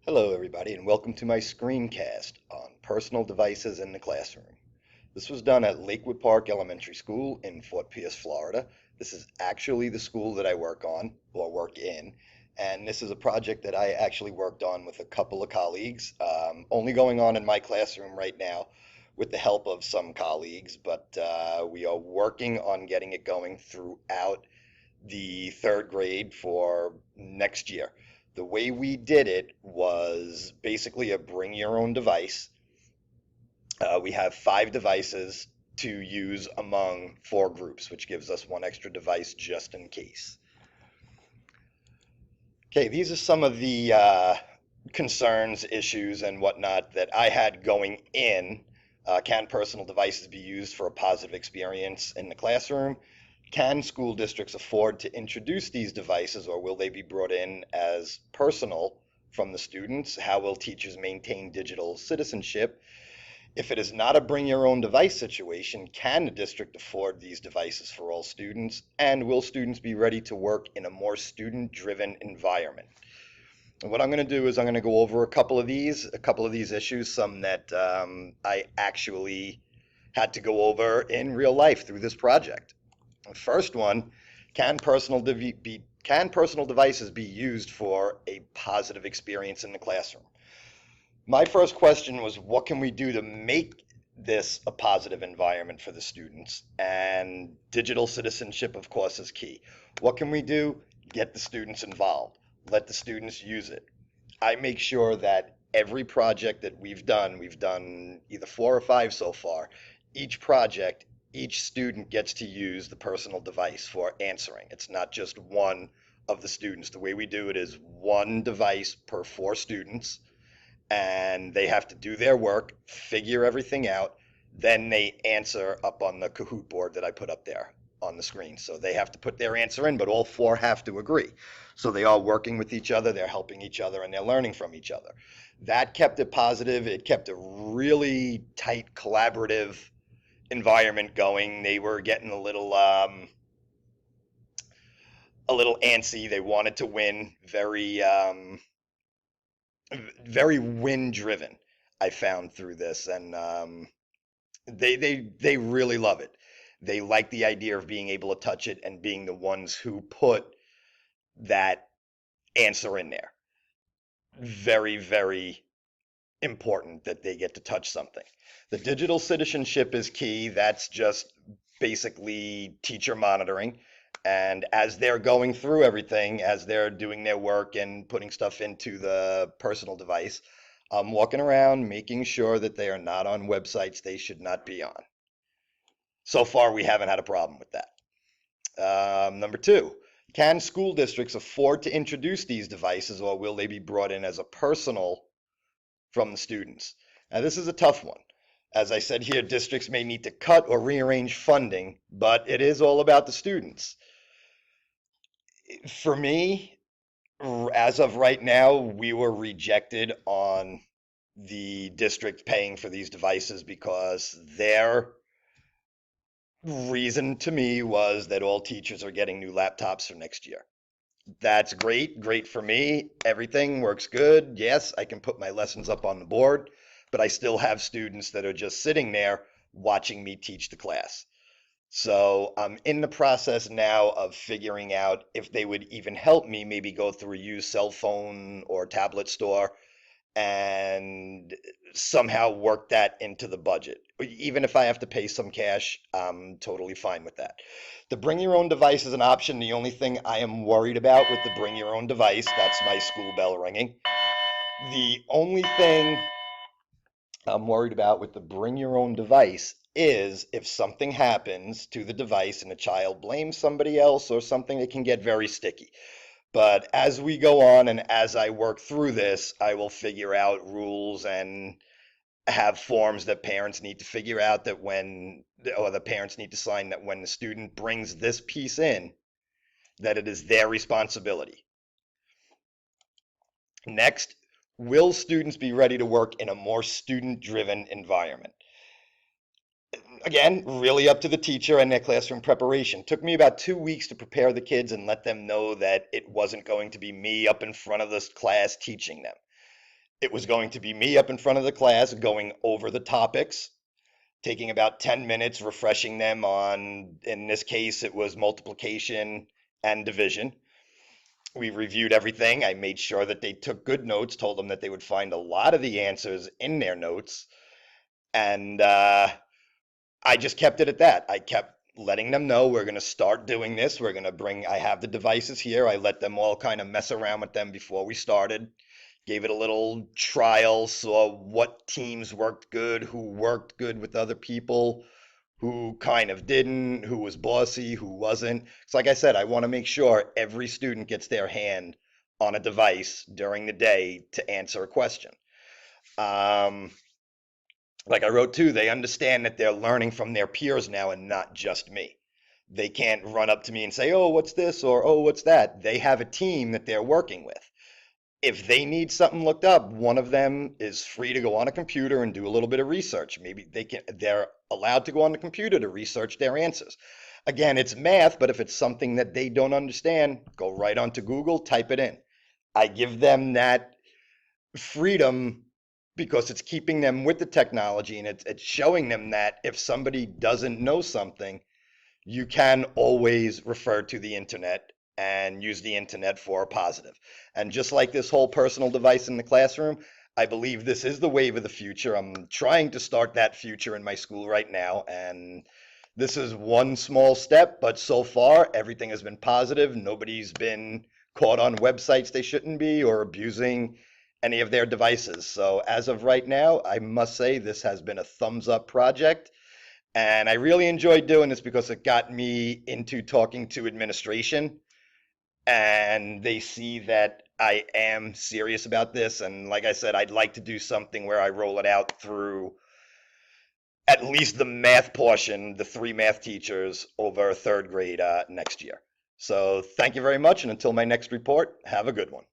Hello, everybody, and welcome to my screencast on personal devices in the classroom. This was done at Lakewood Park Elementary School in Fort Pierce, Florida. This is actually the school that I work on or work in, and this is a project that I actually worked on with a couple of colleagues, only going on in my classroom right now with the help of some colleagues, but we are working on getting it going throughout the third grade for next year. The way we did it was basically a bring your own device. We have 5 devices to use among 4 groups, which gives us one extra device just in case. Okay, these are some of the concerns, issues, and whatnot that I had going in. Can personal devices be used for a positive experience in the classroom? Can school districts afford to introduce these devices, or will they be brought in as personal from the students? How will teachers maintain digital citizenship? If it is not a bring your own device situation, can the district afford these devices for all students? And will students be ready to work in a more student-driven environment? And what I'm going to do is I'm going to go over a couple of these issues, some that I actually had to go over in real life through this project. The first one, can personal devices be used for a positive experience in the classroom? My first question was, what can we do to make this a positive environment for the students? And digital citizenship, of course, is key. What can we do? Get the students involved. Let the students use it. I make sure that every project that we've done either 4 or 5 so far, each project, each student gets to use the personal device for answering. It's not just one of the students. The way we do it is one device per 4 students, and they have to do their work, figure everything out, then they answer up on the Kahoot board that I put up there on the screen. So they have to put their answer in, but all 4 have to agree. So they are working with each other, they're helping each other, and they're learning from each other. That kept it positive. It kept a really tight collaborative environment going. They were getting a little antsy. They wanted to win, very win driven, I found through this, and they really love it. They like the idea of being able to touch it and being the ones who put that answer in there. Very, very important that they get to touch something. The digital citizenship is key. That's just basically teacher monitoring. And as they're going through everything, as they're doing their work and putting stuff into the personal device, I'm walking around making sure that they are not on websites they should not be on. So far, we haven't had a problem with that. Number 2, can school districts afford to introduce these devices, or will they be brought in as a personal from the students? Now, this is a tough one. As I said here, districts may need to cut or rearrange funding, but it is all about the students. For me, as of right now, we were rejected on the district paying for these devices because their reason to me was that all teachers are getting new laptops for next year. That's great, great for me. Everything works good. Yes, I can put my lessons up on the board, but I still have students that are just sitting there watching me teach the class. So I'm in the process now of figuring out if they would even help me maybe go through a used cell phone or tablet store and somehow work that into the budget. Even if I have to pay some cash, I'm totally fine with that. The bring your own device is an option. The only thing I am worried about with the bring your own device, that's my school bell ringing. The only thing I'm worried about with the bring your own device is if something happens to the device and the child blames somebody else or something, it can get very sticky. But as we go on and as I work through this, I will figure out rules and have forms that parents need to figure out that when, or the parents need to sign that when the student brings this piece in, that it is their responsibility. Next, will students be ready to work in a more student-driven environment? Again, really up to the teacher and their classroom preparation. Took me about 2 weeks to prepare the kids and let them know that it wasn't going to be me up in front of this class teaching them. It was going to be me up in front of the class going over the topics, taking about 10 minutes, refreshing them on, in this case, it was multiplication and division. We reviewed everything. I made sure that they took good notes, told them that they would find a lot of the answers in their notes. And I just kept it at that. I kept letting them know we're going to start doing this. We're going to bring, I have the devices here. I let them all kind of mess around with them before we started. Gave it a little trial, saw what teams worked good, who worked good with other people, who kind of didn't, who was bossy, who wasn't. So, like I said, I want to make sure every student gets their hand on a device during the day to answer a question. Um, like I wrote too, they understand that they're learning from their peers now and not just me. They can't run up to me and say, oh, what's this? Or, oh, what's that? They have a team that they're working with. If they need something looked up, one of them is free to go on a computer and do a little bit of research. Maybe they're allowed to go on the computer to research their answers. Again, it's math, but if it's something that they don't understand, go right onto Google, type it in. I give them that freedom because it's keeping them with the technology, and it's showing them that if somebody doesn't know something, you can always refer to the internet and use the internet for a positive. And just like this whole personal device in the classroom, I believe this is the wave of the future. I'm trying to start that future in my school right now, and this is one small step, but so far everything has been positive. Nobody's been caught on websites they shouldn't be or abusing any of their devices. So as of right now, I must say this has been a thumbs up project. And I really enjoyed doing this because it got me into talking to administration, and they see that I am serious about this. And like I said, I'd like to do something where I roll it out through at least the math portion, the three math teachers over third grade next year. So thank you very much. And until my next report, have a good one.